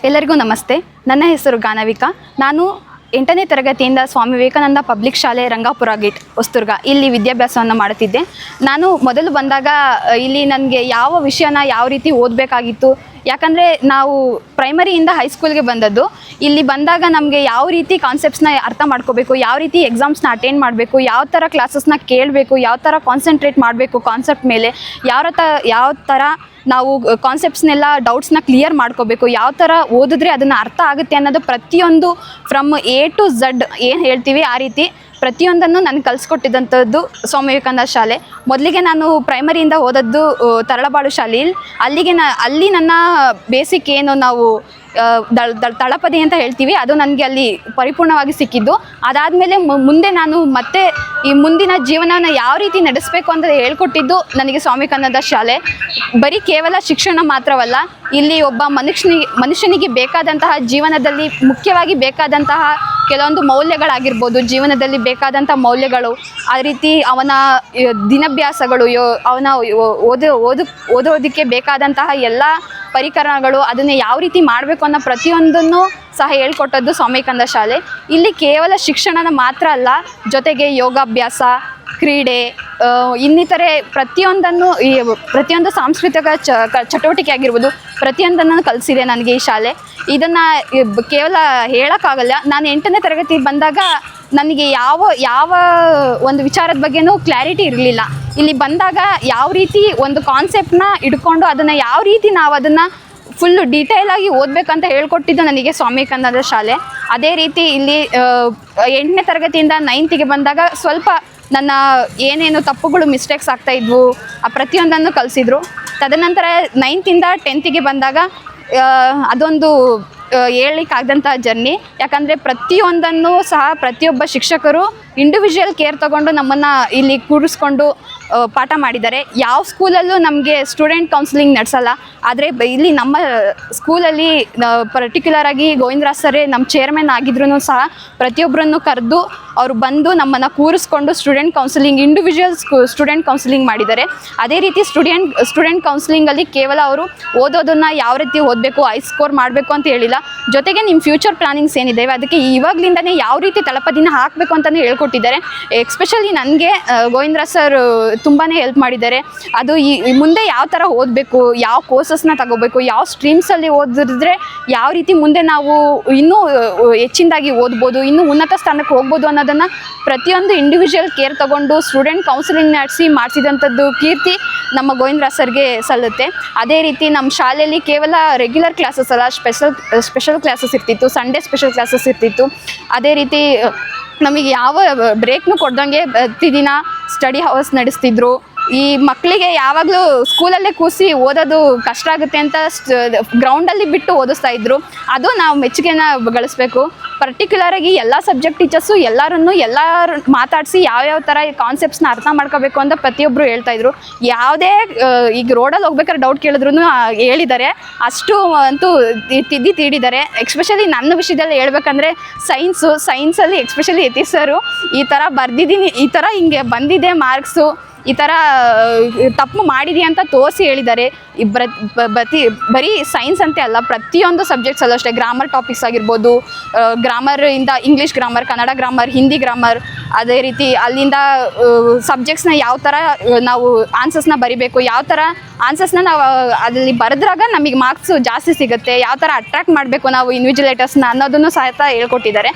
ಎಲ್ಲರಿಗೂ ನಮಸ್ತೆ. ನನ್ನ ಹೆಸರು ಗಾನವಿಕಾ. ನಾನು 8ನೇ ತರಗತಿಯಿಂದ ಸ್ವಾಮಿ ವಿವೇಕಾನಂದ ಪಬ್ಲಿಕ್ ಶಾಲೆ ರಂಗಾಪುರ ಗೇಟ್ ಹೊಸದುರ್ಗ ಇಲ್ಲಿ ವಿದ್ಯಾಭ್ಯಾಸವನ್ನು ಮಾಡುತ್ತಿದ್ದೆ. ನಾನು ಮೊದಲು ಬಂದಾಗ ಇಲ್ಲಿ ನನಗೆ ಯಾವ ವಿಷಯನ ಯಾವ ರೀತಿ ಓದಬೇಕಾಗಿತ್ತು, ಯಾಕಂದರೆ ನಾವು ಪ್ರೈಮರಿಯಿಂದ ಹೈಸ್ಕೂಲ್ಗೆ ಬಂದದ್ದು. ಇಲ್ಲಿ ಬಂದಾಗ ನಮಗೆ ಯಾವ ರೀತಿ ಕಾನ್ಸೆಪ್ಟ್ಸ್ನ ಅರ್ಥ ಮಾಡ್ಕೋಬೇಕು, ಯಾವ ರೀತಿ ಎಕ್ಸಾಮ್ಸ್ನ ಅಟೆಂಡ್ ಮಾಡಬೇಕು, ಯಾವ ಥರ ಕ್ಲಾಸಸ್ನ ಕೇಳಬೇಕು, ಯಾವ ಥರ ಕಾನ್ಸಂಟ್ರೇಟ್ ಮಾಡಬೇಕು ಕಾನ್ಸೆಪ್ಟ್ ಮೇಲೆ, ಯಾವ ಥರ ನಾವು ಕಾನ್ಸೆಪ್ಟ್ಸ್ನೆಲ್ಲ ಡೌಟ್ಸ್ನ ಕ್ಲಿಯರ್ ಮಾಡ್ಕೋಬೇಕು, ಯಾವ ಥರ ಓದಿದ್ರೆ ಅದನ್ನು ಅರ್ಥ ಆಗುತ್ತೆ ಅನ್ನೋದು ಪ್ರತಿಯೊಂದು ಫ್ರಮ್ A to Z ಏನು ಹೇಳ್ತೀವಿ ಆ ರೀತಿ ಪ್ರತಿಯೊಂದನ್ನು ನನಗೆ ಕಲಿಸ್ಕೊಟ್ಟಿದ್ದಂಥದ್ದು ಸ್ವಾಮಿ ವಿವೇಕಾನಂದ ಶಾಲೆ. ಮೊದಲಿಗೆ ನಾನು ಪ್ರೈಮರಿಯಿಂದ ಓದದ್ದು ತರಳಬಾಳು ಶಾಲೆಯಲ್ಲಿ. ಅಲ್ಲಿ ನನ್ನ ಬೇಸಿಕ್ ಏನು ನಾವು ತಳಪದಿ ಅಂತ ಹೇಳ್ತೀವಿ ಅದು ನನಗೆ ಅಲ್ಲಿ ಪರಿಪೂರ್ಣವಾಗಿ ಸಿಕ್ಕಿದ್ದು. ಅದಾದಮೇಲೆ ಮುಂದೆ ನಾನು ಮತ್ತೆ ಈ ಮುಂದಿನ ಜೀವನವನ್ನು ಯಾವ ರೀತಿ ನಡೆಸಬೇಕು ಅಂತ ಹೇಳ್ಕೊಟ್ಟಿದ್ದು ನನಗೆ ಸ್ವಾಮಿ ವಿವೇಕಾನಂದ ಶಾಲೆ. ಬರೀ ಕೇವಲ ಶಿಕ್ಷಣ ಮಾತ್ರವಲ್ಲ, ಇಲ್ಲಿ ಒಬ್ಬ ಮನುಷ್ಯನಿಗೆ ಬೇಕಾದಂತಹ ಜೀವನದಲ್ಲಿ ಮುಖ್ಯವಾಗಿ ಬೇಕಾದಂತಹ ಕೆಲವೊಂದು ಮೌಲ್ಯಗಳಾಗಿರ್ಬೋದು, ಜೀವನದಲ್ಲಿ ಬೇಕಾದಂಥ ಮೌಲ್ಯಗಳು, ಆ ರೀತಿ ಅವನ ದಿನಭ್ಯಾಸಗಳು, ಅವನ ಓದೋದಕ್ಕೆ ಬೇಕಾದಂತಹ ಎಲ್ಲ ಪರಿಕರಗಳು, ಅದನ್ನು ಯಾವ ರೀತಿ ಮಾಡಬೇಕು ಅನ್ನೋ ಪ್ರತಿಯೊಂದನ್ನು ಸಹ ಹೇಳ್ಕೊಟ್ಟದ್ದು ಸ್ವಾಮಿ ವಿವೇಕಾನಂದ ಶಾಲೆ. ಇಲ್ಲಿ ಕೇವಲ ಶಿಕ್ಷಣನ ಮಾತ್ರ ಅಲ್ಲ, ಜೊತೆಗೆ ಯೋಗಾಭ್ಯಾಸ, ಕ್ರೀಡೆ, ಇನ್ನಿತರೆ ಪ್ರತಿಯೊಂದು ಸಾಂಸ್ಕೃತಿಕ ಚಟುವಟಿಕೆ ಆಗಿರ್ಬೋದು ಪ್ರತಿಯೊಂದನ್ನು ಕಲಿಸಿದೆ ನನಗೆ ಈ ಶಾಲೆ. ಇದನ್ನು ಕೇವಲ ಹೇಳೋಕ್ಕಾಗಲ್ಲ. ನಾನು 8ನೇ ತರಗತಿ ಬಂದಾಗ ನನಗೆ ಯಾವ ಒಂದು ವಿಚಾರದ ಬಗ್ಗೆನೂ ಕ್ಲಾರಿಟಿ ಇರಲಿಲ್ಲ. ಇಲ್ಲಿ ಬಂದಾಗ ಯಾವ ರೀತಿ ಒಂದು ಕಾನ್ಸೆಪ್ಟನ್ನ ಇಟ್ಕೊಂಡು ಅದನ್ನು ಯಾವ ರೀತಿ ನಾವು ಅದನ್ನು ಫುಲ್ಲು ಡೀಟೇಲಾಗಿ ಓದಬೇಕಂತ ಹೇಳ್ಕೊಟ್ಟಿದ್ದು ನನಗೆ ಸ್ವಾಮಿ ವಿವೇಕಾನಂದ ಶಾಲೆ. ಅದೇ ರೀತಿ ಇಲ್ಲಿ 8ನೇ ತರಗತಿಯಿಂದ 9th ಬಂದಾಗ ಸ್ವಲ್ಪ ನನ್ನ ಏನೇನು ತಪ್ಪುಗಳು ಮಿಸ್ಟೇಕ್ಸ್ ಆಗ್ತಾಯಿದ್ವು ಆ ಪ್ರತಿಯೊಂದನ್ನು ಕಲಿಸಿದ್ರು. ತದನಂತರ 9th 10th ಬಂದಾಗ ಅದೊಂದು ಹೇಳಲಿಕ್ಕಾಗದಂಥ ಜರ್ನಿ. ಯಾಕಂದರೆ ಪ್ರತಿಯೊಂದನ್ನು ಸಹ ಪ್ರತಿಯೊಬ್ಬ ಶಿಕ್ಷಕರು ಇಂಡಿವಿಜುವಲ್ ಕೇರ್ ತಗೊಂಡು ನಮ್ಮನ್ನು ಇಲ್ಲಿ ಕೂರಿಸ್ಕೊಂಡು ಪಾಠ ಮಾಡಿದ್ದಾರೆ. ಯಾವ ಸ್ಕೂಲಲ್ಲೂ ನಮಗೆ ಸ್ಟೂಡೆಂಟ್ ಕೌನ್ಸಿಲಿಂಗ್ ನಡೆಸಲ್ಲ, ಆದರೆ ಇಲ್ಲಿ ನಮ್ಮ ಸ್ಕೂಲಲ್ಲಿ ಪರ್ಟಿಕ್ಯುಲರಾಗಿ ಗೋವಿಂದರಾಜ್ ಸರೇ ನಮ್ಮ ಚೇರ್ಮನ್ ಆಗಿದ್ರೂ ಸಹ ಪ್ರತಿಯೊಬ್ಬರನ್ನು ಕರೆದು ಅವರು ಬಂದು ನಮ್ಮನ್ನು ಕೂರಿಸ್ಕೊಂಡು ಇಂಡಿವಿಜುವಲ್ ಸ್ಟೂಡೆಂಟ್ ಕೌನ್ಸಿಲಿಂಗ್ ಮಾಡಿದ್ದಾರೆ. ಅದೇ ರೀತಿ ಸ್ಟೂಡೆಂಟ್ ಕೌನ್ಸಿಲಿಂಗಲ್ಲಿ ಕೇವಲ ಅವರು ಓದೋದನ್ನು ಯಾವ ರೀತಿ ಓದಬೇಕು, ಹೈ ಸ್ಕೋರ್ ಮಾಡಬೇಕು ಅಂತ ಹೇಳಿಲ್ಲ, ಜೊತೆಗೆ ನಿಮ್ಮ ಫ್ಯೂಚರ್ ಪ್ಲಾನಿಂಗ್ಸ್ ಏನಿದೆ ಅದಕ್ಕೆ ಇವಾಗಲಿಂದನೇ ಯಾವ ರೀತಿ ತಳಪದಿನ ಹಾಕಬೇಕು ಅಂತಲೇ ಹೇಳ್ಕೊಟ್ಟಿದ್ದಾರೆ. ಎಸ್ಪೆಷಲಿ ನನಗೆ ಗೋವಿಂದರಾಜ್ ಸರ್ ತುಂಬಾ ಹೆಲ್ಪ್ ಮಾಡಿದ್ದಾರೆ. ಅದು ಈ ಮುಂದೆ ಯಾವ ಥರ ಓದಬೇಕು, ಯಾವ ಕೋರ್ಸಸ್ನ ತಗೋಬೇಕು, ಯಾವ ಸ್ಟ್ರೀಮ್ಸಲ್ಲಿ ಓದಿದ್ರೆ ಯಾವ ರೀತಿ ಮುಂದೆ ನಾವು ಇನ್ನೂ ಹೆಚ್ಚಿನದಾಗಿ ಓದ್ಬೋದು, ಇನ್ನೂ ಉನ್ನತ ಸ್ಥಾನಕ್ಕೆ ಹೋಗ್ಬೋದು ಅನ್ನೋದನ್ನು ಪ್ರತಿಯೊಂದು ಇಂಡಿವಿಜುವಲ್ ಕೇರ್ ತಗೊಂಡು ಸ್ಟೂಡೆಂಟ್ ಕೌನ್ಸಿಲಿಂಗ್ ಮಾಡಿಸಿದಂಥದ್ದು ಕೀರ್ತಿ ನಮ್ಮ ಗೋವಿಂದರಾಜ್ ಸರ್ಗೆ ಸಲ್ಲುತ್ತೆ. ಅದೇ ರೀತಿ ನಮ್ಮ ಶಾಲೆಯಲ್ಲಿ ಕೇವಲ ರೆಗ್ಯುಲರ್ ಕ್ಲಾಸಸ್ ಅಲ್ಲ, ಸ್ಪೆಷಲ್ ಕ್ಲಾಸಸ್ ಇರ್ತಿತ್ತು, ಸಂಡೇ ಸ್ಪೆಷಲ್ ಕ್ಲಾಸಸ್ ಇರ್ತಿತ್ತು. ಅದೇ ರೀತಿ ನಮಗೆ ಯಾವ ಬ್ರೇಕ್ನು ಕೊಡ್ದಂಗೆ ಪ್ರತಿದಿನ ಸ್ಟಡಿ ಅವರ್ಸ್ ನಡೆಸ್ತಿದ್ರು. ಈ ಮಕ್ಕಳಿಗೆ ಯಾವಾಗಲೂ ಸ್ಕೂಲಲ್ಲೇ ಕೂರಿಸಿ ಓದೋದು ಕಷ್ಟ ಆಗುತ್ತೆ ಅಂತ ಗ್ರೌಂಡಲ್ಲಿ ಬಿಟ್ಟು ಓದಿಸ್ತಾ ಇದ್ರು. ಅದು ನಾವು ಮೆಚ್ಚುಗೆನ ಗಳಿಸ್ಬೇಕು. ಪರ್ಟಿಕ್ಯುಲರಾಗಿ ಎಲ್ಲ ಸಬ್ಜೆಕ್ಟ್ ಟೀಚರ್ಸು ಎಲ್ಲರೂ ಮಾತಾಡಿಸಿ ಯಾವ್ಯಾವ ಥರ ಈ ಕಾನ್ಸೆಪ್ಟ್ಸ್ನ ಅರ್ಥ ಮಾಡ್ಕೋಬೇಕು ಅಂತ ಪ್ರತಿಯೊಬ್ಬರು ಹೇಳ್ತಾಯಿದ್ರು. ಯಾವುದೇ ಈಗ ರೋಡಲ್ಲಿ ಹೋಗ್ಬೇಕಾದ್ರೆ ಡೌಟ್ ಕೇಳಿದ್ರು ಹೇಳಿದ್ದಾರೆ, ಅಷ್ಟು ಅಂತೂ ತೀಡಿದ್ದಾರೆ. ಎಕ್ಸ್ಪೆಷಲಿ ನನ್ನ ವಿಷಯದಲ್ಲಿ ಹೇಳ್ಬೇಕಂದ್ರೆ ಸೈನ್ಸಲ್ಲಿ ಎಕ್ಸ್ಪೆಷಲಿ ಯತೀಶ್ ಸರು ಈ ಥರ ಬರ್ದಿದ್ದೀನಿ, ಈ ಥರ ಹಿಂಗೆ ಬಂದಿದೆ ಮಾರ್ಕ್ಸು, ಈ ಥರ ತಪ್ಪು ಮಾಡಿದೆಯಾ ಅಂತ ತೋರಿಸಿ ಹೇಳಿದ್ದಾರೆ. ಬರೀ ಸೈನ್ಸ್ ಅಂತೆ ಅಲ್ಲ, ಪ್ರತಿಯೊಂದು ಸಬ್ಜೆಕ್ಟ್ಸಲ್ಲೂ ಅಷ್ಟೇ, ಗ್ರಾಮರ್ ಟಾಪಿಕ್ಸ್ ಆಗಿರ್ಬೋದು, ಗ್ರಾಮರಿಂದ English grammar, Kannada grammar, Hindi grammar, ಅದೇ ರೀತಿ ಅಲ್ಲಿಂದ ಸಬ್ಜೆಕ್ಟ್ಸ್ನ ಯಾವ ಥರ ನಾವು ಆನ್ಸರ್ಸ್ನ ಬರಿಬೇಕು, ಯಾವ ಥರ ಆನ್ಸರ್ಸ್ನ ನಾವು ಅಲ್ಲಿ ಬರೆದ್ರಾಗ ನಮಗೆ ಮಾರ್ಕ್ಸು ಜಾಸ್ತಿ ಸಿಗುತ್ತೆ, ಯಾವ ಥರ ಅಟ್ರಾಕ್ಟ್ ಮಾಡಬೇಕು ನಾವು ಇನ್ವಿಜಿಲೇಟರ್ಸ್ನ ಅನ್ನೋದನ್ನು ಸಹ ಹೇಳ್ಕೊಟ್ಟಿದ್ದಾರೆ.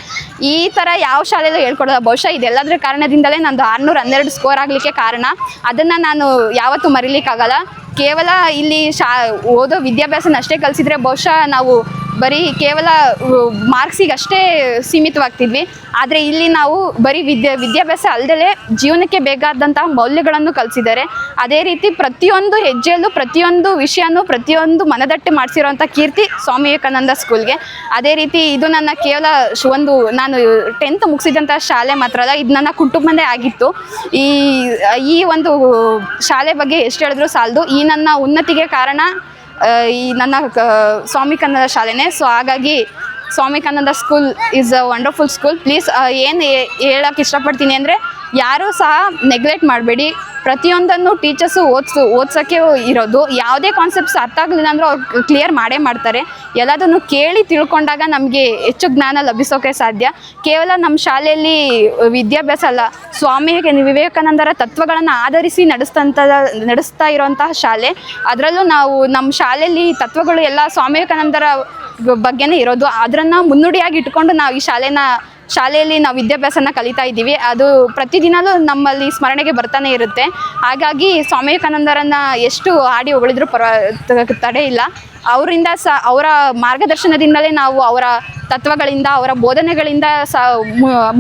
ಈ ಥರ ಯಾವ ಶಾಲೆಯಲ್ಲೂ ಹೇಳ್ಕೊಡೋಲ್ಲ. ಬಹುಶಃ ಇದೆಲ್ಲದರ ಕಾರಣದಿಂದಲೇ ನಂದು 612 ಸ್ಕೋರ್ ಆಗಲಿಕ್ಕೆ ಕಾರಣ. ಅದನ್ನು ನಾನು ಯಾವತ್ತೂ ಮರೀಲಿಕ್ಕಾಗಲ್ಲ. ಕೇವಲ ಇಲ್ಲಿ ಓದೋ ವಿದ್ಯಾಭ್ಯಾಸನ ಅಷ್ಟೇ ಕಲಿಸಿದ್ರೆ ಬಹುಶಃ ನಾವು ಬರೀ ಕೇವಲ ಮಾರ್ಕ್ಸಿಗೆ ಅಷ್ಟೇ ಸೀಮಿತವಾಗ್ತಿದ್ವಿ. ಆದರೆ ಇಲ್ಲಿ ನಾವು ಬರೀ ವಿದ್ಯಾಭ್ಯಾಸ ಅಲ್ಲದೆ ಜೀವನಕ್ಕೆ ಬೇಕಾದಂತಹ ಮೌಲ್ಯಗಳನ್ನು ಕಲಿಸಿದ್ದಾರೆ. ಅದೇ ರೀತಿ ಪ್ರತಿಯೊಂದು ಹೆಜ್ಜೆಯಲ್ಲೂ ಪ್ರತಿಯೊಂದು ವಿಷಯನೂ ಪ್ರತಿಯೊಂದು ಮನದಟ್ಟು ಮಾಡಿಸಿರೋಂಥ ಕೀರ್ತಿ ಸ್ವಾಮಿ ವಿವೇಕಾನಂದ ಸ್ಕೂಲ್ಗೆ. ಅದೇ ರೀತಿ ಇದು ನನ್ನ ಕೇವಲ ನಾನು 10th ಮುಗಿಸಿದಂಥ ಶಾಲೆ ಮಾತ್ರ ಅಲ್ಲ, ಇದು ನನ್ನ ಕುಟುಂಬನೇ ಆಗಿತ್ತು. ಈ ಒಂದು ಶಾಲೆ ಬಗ್ಗೆ ಎಷ್ಟು ಹೇಳಿದ್ರು ಸಾಲದು. ಈ ನನ್ನ ಉನ್ನತಿಗೆ ಕಾರಣ ಈ ನನ್ನ ಸ್ವಾಮಿ ವಿವೇಕಾನಂದ ಶಾಲೆನೇ. ಸೊ ಹಾಗಾಗಿ Swami Vivekananda school is a wonderful school. Please ಏನು ಹೇಳೋಕ್ಕೆ ಇಷ್ಟಪಡ್ತೀನಿ ಅಂದರೆ, ಯಾರೂ ಸಹ ನೆಗ್ಲೆಕ್ಟ್ ಮಾಡಬೇಡಿ. ಪ್ರತಿಯೊಂದನ್ನು ಟೀಚರ್ಸು ಓದ್ಸೋಕ್ಕೆ ಇರೋದು. ಯಾವುದೇ ಕಾನ್ಸೆಪ್ಟ್ಸ್ ಅರ್ಥ ಆಗಲಿಲ್ಲ ಅಂದರೂ ಅವ್ರು ಕ್ಲಿಯರ್ ಮಾಡೇ ಮಾಡ್ತಾರೆ. ಎಲ್ಲದನ್ನು ಕೇಳಿ ತಿಳ್ಕೊಂಡಾಗ ನಮಗೆ ಹೆಚ್ಚು ಜ್ಞಾನ ಲಭಿಸೋಕೆ ಸಾಧ್ಯ. ಕೇವಲ ನಮ್ಮ ಶಾಲೆಯಲ್ಲಿ ವಿದ್ಯಾಭ್ಯಾಸ ಅಲ್ಲ, ಸ್ವಾಮಿ ವಿವೇಕಾನಂದರ ತತ್ವಗಳನ್ನು ಆಧರಿಸಿ ನಡೆಸ್ತಾ ಇರೋಂತಹ ಶಾಲೆ. ಅದರಲ್ಲೂ ನಾವು ನಮ್ಮ ಶಾಲೆಯಲ್ಲಿ ತತ್ವಗಳು ಎಲ್ಲ ಸ್ವಾಮಿ ವಿವೇಕಾನಂದರ ಬಗ್ಗೆನೇ ಇರೋದು. ಅದನ್ನು ಮುನ್ನುಡಿಯಾಗಿ ಇಟ್ಕೊಂಡು ನಾವು ಈ ಶಾಲೆಯಲ್ಲಿ ನಾವು ವಿದ್ಯಾಭ್ಯಾಸನ ಕಲಿತಾ ಇದ್ದೀವಿ. ಅದು ಪ್ರತಿದಿನವೂ ನಮ್ಮಲ್ಲಿ ಸ್ಮರಣೆಗೆ ಬರ್ತಾನೆ ಇರುತ್ತೆ. ಹಾಗಾಗಿ ಸ್ವಾಮಿ ವಿವೇಕಾನಂದರನ್ನು ಎಷ್ಟು ಹಾಡಿ ಹೊಗಳಿದ್ರೂ ತಡೆ ಇಲ್ಲ. ಅವರಿಂದ ಅವರ ಮಾರ್ಗದರ್ಶನದಿಂದಲೇ ನಾವು ಅವರ ತತ್ವಗಳಿಂದ, ಅವರ ಬೋಧನೆಗಳಿಂದ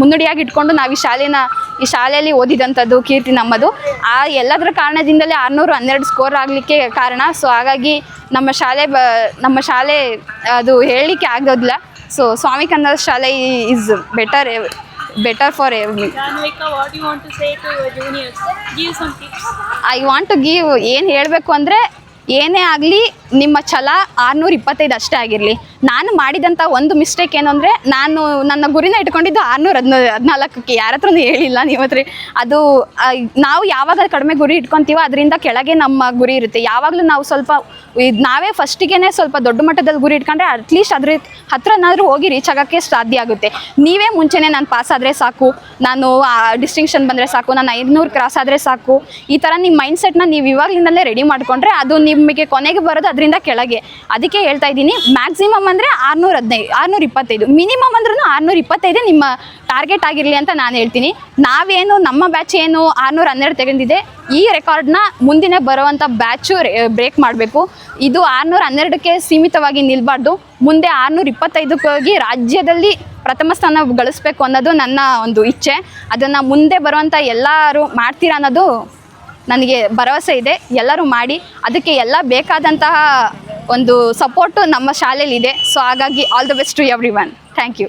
ಮುನ್ನುಡಿಯಾಗಿ ಇಟ್ಕೊಂಡು ನಾವು ಈ ಶಾಲೆಯಲ್ಲಿ ಓದಿದಂಥದ್ದು ಕೀರ್ತಿ ನಮ್ಮದು. ಆ ಎಲ್ಲದರ ಕಾರಣದಿಂದಲೇ 612 ಸ್ಕೋರ್ ಆಗಲಿಕ್ಕೆ ಕಾರಣ. ಸೊ ಹಾಗಾಗಿ ನಮ್ಮ ಶಾಲೆ ಅದು ಹೇಳಲಿಕ್ಕೆ ಆಗೋದಿಲ್ಲ. ಸೊ ಸ್ವಾಮಿ ಕನ್ನಡ ಶಾಲೆ is better for every. Janvika, what do you want to say to your juniors? Give some tips. I want to give, ಏನು ಹೇಳಬೇಕು ಅಂದರೆ, ಏನೇ ಆಗಲಿ ನಿಮ್ಮ ಛಲ 625 ಅಷ್ಟೇ ಆಗಿರಲಿ. ನಾನು ಮಾಡಿದಂಥ ಒಂದು ಮಿಸ್ಟೇಕ್ ಏನು ಅಂದರೆ, ನಾನು ನನ್ನ ಗುರಿನ ಇಟ್ಕೊಂಡಿದ್ದು 614ಕ್ಕೆ. ಯಾರ ಹತ್ರನೂ ಹೇಳಿಲ್ಲ ನಿಮ್ಮ ಹತ್ರ. ಅದು ನಾವು ಯಾವಾಗ ಕಡಿಮೆ ಗುರಿ ಇಟ್ಕೊತೀವೋ ಅದರಿಂದ ಕೆಳಗೆ ನಮ್ಮ ಗುರಿ ಇರುತ್ತೆ. ಯಾವಾಗಲೂ ನಾವು ನಾವೇ ಫಸ್ಟಿಗೆ ಸ್ವಲ್ಪ ದೊಡ್ಡ ಮಟ್ಟದಲ್ಲಿ ಗುರಿ ಇಟ್ಕೊಂಡ್ರೆ ಅಟ್ಲೀಸ್ಟ್ ಅದ್ರ ಹತ್ರನಾದರೂ ಹೋಗಿ ರೀಚ್ ಆಗೋಕ್ಕೆ ಸಾಧ್ಯ ಆಗುತ್ತೆ. ನೀವೇ ಮುಂಚೆನೇ ನಾನು ಪಾಸ್ ಆದರೆ ಸಾಕು, ನಾನು ಡಿಸ್ಟಿಂಕ್ಷನ್ ಬಂದರೆ ಸಾಕು, ನಾನು 500 ಕ್ರಾಸ್ ಆದರೆ ಸಾಕು, ಈ ಥರ ನಿಮ್ಮ ಮೈಂಡ್ಸೆಟ್ನ ನೀವು ಇವಾಗಲಿಂದಲೇ ರೆಡಿ ಮಾಡಿಕೊಂಡ್ರೆ ಅದು ನಿಮಗೆ ಕೊನೆಗೆ ಬರೋದು ಅದರಿಂದ ಕೆಳಗೆ. ಅದಕ್ಕೆ ಹೇಳ್ತಾ ಇದ್ದೀನಿ, ಮ್ಯಾಕ್ಸಿಮಮ್ ಅಂದರೆ 625, ಮಿನಿಮಮ್ ಅಂದ್ರೂ 625 ನಿಮ್ಮ ಟಾರ್ಗೆಟ್ ಆಗಿರಲಿ ಅಂತ ನಾನು ಹೇಳ್ತೀನಿ. ನಾವೇನು ನಮ್ಮ ಬ್ಯಾಚ್ ಏನು 612 ತೆಗೆದಿದೆ, ಈ ರೆಕಾರ್ಡ್ನ ಮುಂದಿನ ಬರುವಂಥ ಬ್ಯಾಚು ಬ್ರೇಕ್ ಮಾಡಬೇಕು. ಇದು 612ಕ್ಕೆ ಸೀಮಿತವಾಗಿ ನಿಲ್ಲಬಾರ್ದು. ಮುಂದೆ 625ಕ್ಕೆ ಹೋಗಿ ರಾಜ್ಯದಲ್ಲಿ ಪ್ರಥಮ ಸ್ಥಾನ ಗಳಿಸ್ಬೇಕು ಅನ್ನೋದು ನನ್ನ ಒಂದು ಇಚ್ಛೆ. ಅದನ್ನು ಮುಂದೆ ಬರುವಂಥ ಎಲ್ಲರೂ ಮಾಡ್ತೀರಾ ಅನ್ನೋದು ನನಗೆ ಭರವಸೆ ಇದೆ. ಎಲ್ಲರೂ ಮಾಡಿ, ಅದಕ್ಕೆ ಎಲ್ಲ ಬೇಕಾದಂತಹ ಒಂದು ಸಪೋರ್ಟು ನಮ್ಮ ಶಾಲೆಯಲ್ಲಿದೆ. ಸೊ ಹಾಗಾಗಿ all the best to everyone. Thank you.